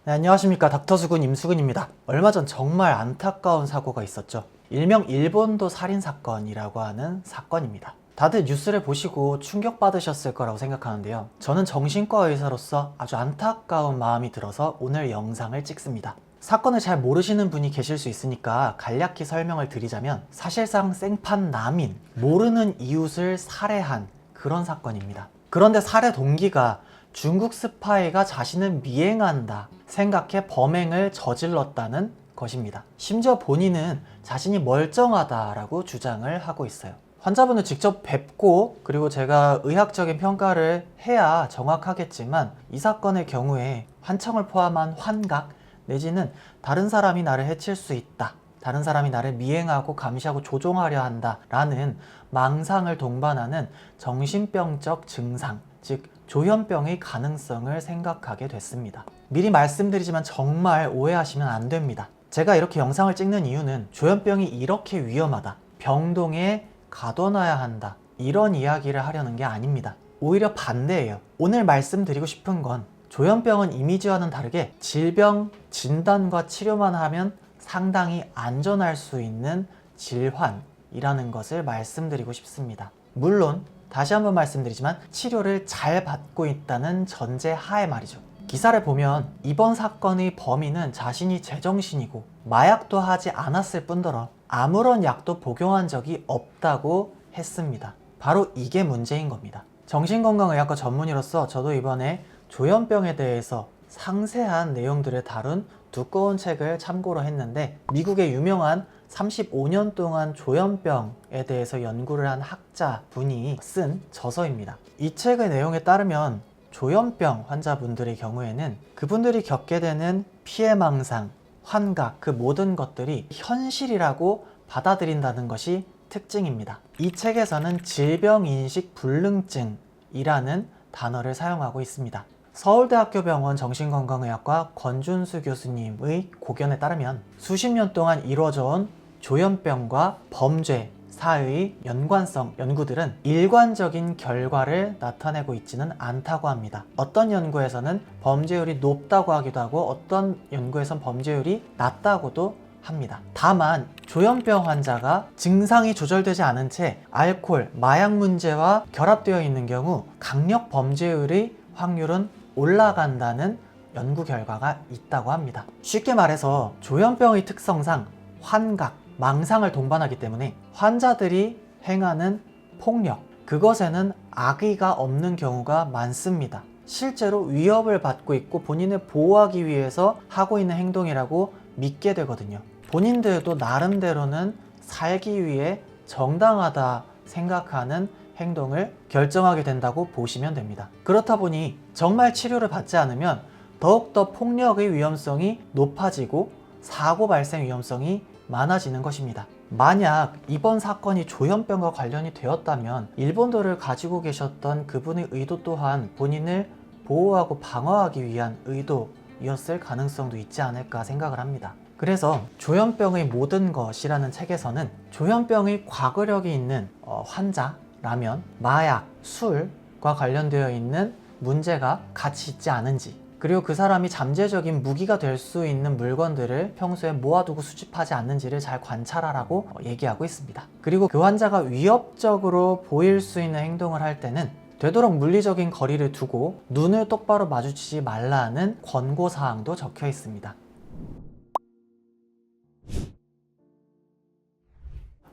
네, 안녕하십니까. 닥터수군 임수근입니다. 얼마 전 정말 안타까운 사고가 있었죠. 일명 일본도 살인사건이라고 하는 사건입니다. 다들 뉴스를 보시고 충격받으셨을 거라고 생각하는데요. 저는 정신과 의사로서 아주 안타까운 마음이 들어서 오늘 영상을 찍습니다. 사건을 잘 모르시는 분이 계실 수 있으니까 간략히 설명을 드리자면 사실상 생판 남인, 모르는 이웃을 살해한 그런 사건입니다. 그런데 살해 동기가 중국 스파이가 자신을 미행한다 생각해 범행을 저질렀다는 것입니다. 심지어 본인은 자신이 멀쩡하다라고 주장을 하고 있어요. 환자분을 직접 뵙고 그리고 제가 의학적인 평가를 해야 정확하겠지만 이 사건의 경우에 환청을 포함한 환각 내지는 다른 사람이 나를 해칠 수 있다, 다른 사람이 나를 미행하고 감시하고 조종하려 한다 라는 망상을 동반하는 정신병적 증상, 즉 조현병의 가능성을 생각하게 됐습니다. 미리 말씀드리지만 정말 오해하시면 안 됩니다. 제가 이렇게 영상을 찍는 이유는 조현병이 이렇게 위험하다, 병동에 가둬놔야 한다, 이런 이야기를 하려는 게 아닙니다. 오히려 반대예요. 오늘 말씀드리고 싶은 건 조현병은 이미지와는 다르게 질병 진단과 치료만 하면 상당히 안전할 수 있는 질환이라는 것을 말씀드리고 싶습니다. 물론 다시 한번 말씀드리지만 치료를 잘 받고 있다는 전제 하에 말이죠. 기사를 보면 이번 사건의 범인은 자신이 제정신이고 마약도 하지 않았을 뿐더러 아무런 약도 복용한 적이 없다고 했습니다. 바로 이게 문제인 겁니다. 정신건강의학과 전문의로서 저도 이번에 조현병에 대해서 상세한 내용들을 다룬 두꺼운 책을 참고로 했는데, 미국의 유명한 35년 동안 조현병에 대해서 연구를 한 학자분이 쓴 저서입니다. 이 책의 내용에 따르면 조현병 환자분들의 경우에는 그분들이 겪게 되는 피해망상, 환각, 그 모든 것들이 현실이라고 받아들인다는 것이 특징입니다. 이 책에서는 질병인식 불능증이라는 단어를 사용하고 있습니다. 서울대학교 병원 정신건강의학과 권준수 교수님의 고견에 따르면 수십 년 동안 이루어져 온 조현병과 범죄 사이의 연관성 연구들은 일관적인 결과를 나타내고 있지는 않다고 합니다. 어떤 연구에서는 범죄율이 높다고 하기도 하고 어떤 연구에서는 범죄율이 낮다고도 합니다. 다만 조현병 환자가 증상이 조절되지 않은 채 알코올, 마약 문제와 결합되어 있는 경우 강력 범죄율의 확률은 올라간다는 연구 결과가 있다고 합니다. 쉽게 말해서 조현병의 특성상 환각, 망상을 동반하기 때문에 환자들이 행하는 폭력, 그것에는 악의가 없는 경우가 많습니다. 실제로 위협을 받고 있고 본인을 보호하기 위해서 하고 있는 행동이라고 믿게 되거든요. 본인들도 나름대로는 살기 위해 정당하다 생각하는 행동을 결정하게 된다고 보시면 됩니다. 그렇다 보니 정말 치료를 받지 않으면 더욱더 폭력의 위험성이 높아지고 사고 발생 위험성이 많아지는 것입니다. 만약 이번 사건이 조현병과 관련이 되었다면 일본도를 가지고 계셨던 그분의 의도 또한 본인을 보호하고 방어하기 위한 의도였을 가능성도 있지 않을까 생각을 합니다. 그래서 조현병의 모든 것이라는 책에서는 조현병의 과거력이 있는 환자라면 마약, 술과 관련되어 있는 문제가 같이 있지 않은지, 그리고 그 사람이 잠재적인 무기가 될 수 있는 물건들을 평소에 모아두고 수집하지 않는지를 잘 관찰하라고 얘기하고 있습니다. 그리고 그 환자가 위협적으로 보일 수 있는 행동을 할 때는 되도록 물리적인 거리를 두고 눈을 똑바로 마주치지 말라는 권고사항도 적혀 있습니다.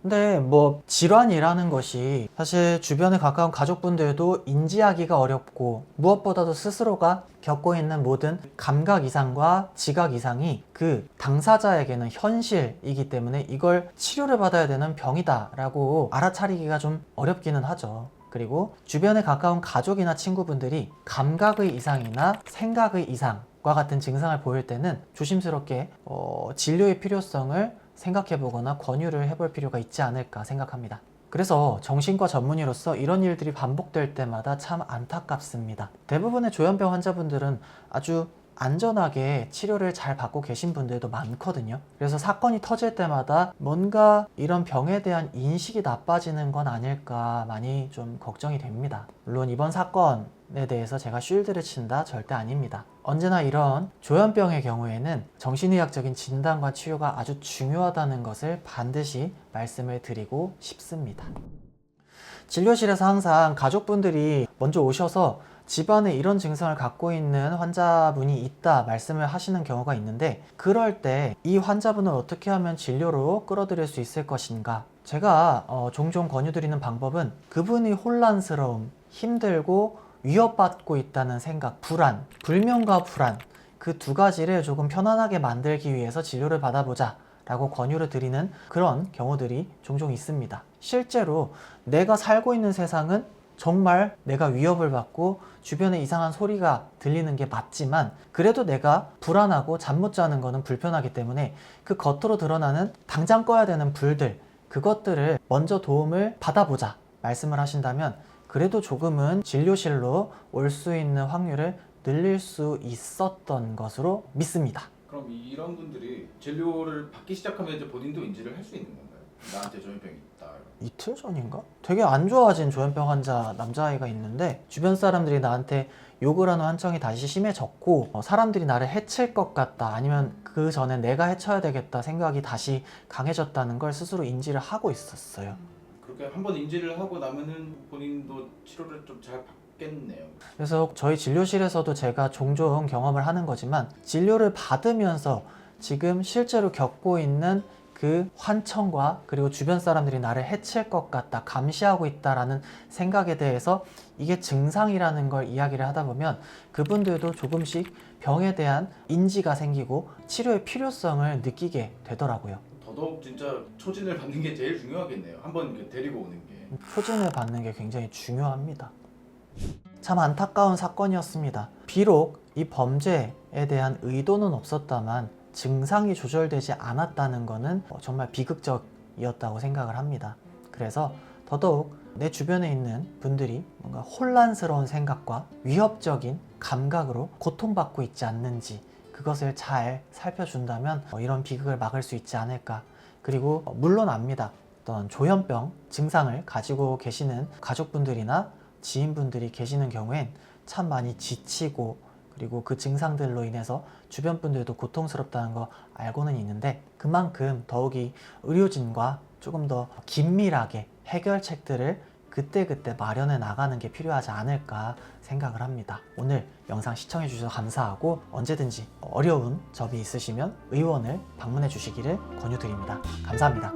근데 질환이라는 것이 사실 주변에 가까운 가족분들도 인지하기가 어렵고 무엇보다도 스스로가 겪고 있는 모든 감각 이상과 지각 이상이 그 당사자에게는 현실이기 때문에 이걸 치료를 받아야 되는 병이다 라고 알아차리기가 좀 어렵기는 하죠. 그리고 주변에 가까운 가족이나 친구분들이 감각의 이상이나 생각의 이상과 같은 증상을 보일 때는 조심스럽게 진료의 필요성을 생각해보거나 권유를 해볼 필요가 있지 않을까 생각합니다. 그래서 정신과 전문의로서 이런 일들이 반복될 때마다 참 안타깝습니다. 대부분의 조현병 환자분들은 아주 안전하게 치료를 잘 받고 계신 분들도 많거든요. 그래서 사건이 터질 때마다 뭔가 이런 병에 대한 인식이 나빠지는 건 아닐까 많이 좀 걱정이 됩니다. 물론 이번 사건에 대해서 제가 쉴드를 친다 절대 아닙니다. 언제나 이런 조현병의 경우에는 정신의학적인 진단과 치료가 아주 중요하다는 것을 반드시 말씀을 드리고 싶습니다. 진료실에서 항상 가족분들이 먼저 오셔서 집안에 이런 증상을 갖고 있는 환자분이 있다 말씀을 하시는 경우가 있는데, 그럴 때 이 환자분을 어떻게 하면 진료로 끌어들일 수 있을 것인가, 제가 종종 권유드리는 방법은 그분이 혼란스러움, 힘들고 위협받고 있다는 생각, 불안, 불면과 불안, 그 두 가지를 조금 편안하게 만들기 위해서 진료를 받아보자 라고 권유를 드리는 그런 경우들이 종종 있습니다. 실제로 내가 살고 있는 세상은 정말 내가 위협을 받고 주변에 이상한 소리가 들리는 게 맞지만, 그래도 내가 불안하고 잠 못 자는 거는 불편하기 때문에 그 겉으로 드러나는 당장 꺼야 되는 불들, 그것들을 먼저 도움을 받아보자 말씀을 하신다면 그래도 조금은 진료실로 올 수 있는 확률을 늘릴 수 있었던 것으로 믿습니다. 그럼 이런 분들이 진료를 받기 시작하면 이제 본인도 인지를 할 수 있는 건가요? 나한테 조현병이 있다. 이틀 전인가? 되게 안 좋아진 조현병 환자 남자아이가 있는데, 주변 사람들이 나한테 욕을 하는 환청이 다시 심해졌고, 사람들이 나를 해칠 것 같다, 아니면 그 전에 내가 해쳐야 되겠다 생각이 다시 강해졌다는 걸 스스로 인지를 하고 있었어요. 그렇게 한번 인지를 하고 나면은 본인도 치료를 좀 잘 받겠네요. 그래서 저희 진료실에서도 제가 종종 경험을 하는 거지만, 진료를 받으면서 지금 실제로 겪고 있는 그 환청과 그리고 주변 사람들이 나를 해칠 것 같다, 감시하고 있다라는 생각에 대해서 이게 증상이라는 걸 이야기를 하다 보면 그분들도 조금씩 병에 대한 인지가 생기고 치료의 필요성을 느끼게 되더라고요. 더더욱 진짜 초진을 받는 게 제일 중요하겠네요. 한번 이렇게 데리고 오는 게. 표진을 받는 게 굉장히 중요합니다. 참 안타까운 사건이었습니다. 비록 이 범죄에 대한 의도는 없었다만 증상이 조절되지 않았다는 것은 정말 비극적이었다고 생각을 합니다. 그래서 더더욱 내 주변에 있는 분들이 뭔가 혼란스러운 생각과 위협적인 감각으로 고통받고 있지 않는지, 그것을 잘 살펴준다면 이런 비극을 막을 수 있지 않을까. 그리고 물론 압니다. 어떤 조현병 증상을 가지고 계시는 가족분들이나 지인분들이 계시는 경우엔 참 많이 지치고, 그리고 그 증상들로 인해서 주변 분들도 고통스럽다는 거 알고는 있는데, 그만큼 더욱이 의료진과 조금 더 긴밀하게 해결책들을 그때그때 마련해 나가는 게 필요하지 않을까 생각을 합니다. 오늘 영상 시청해 주셔서 감사하고, 언제든지 어려운 점이 있으시면 의원을 방문해 주시기를 권유드립니다. 감사합니다.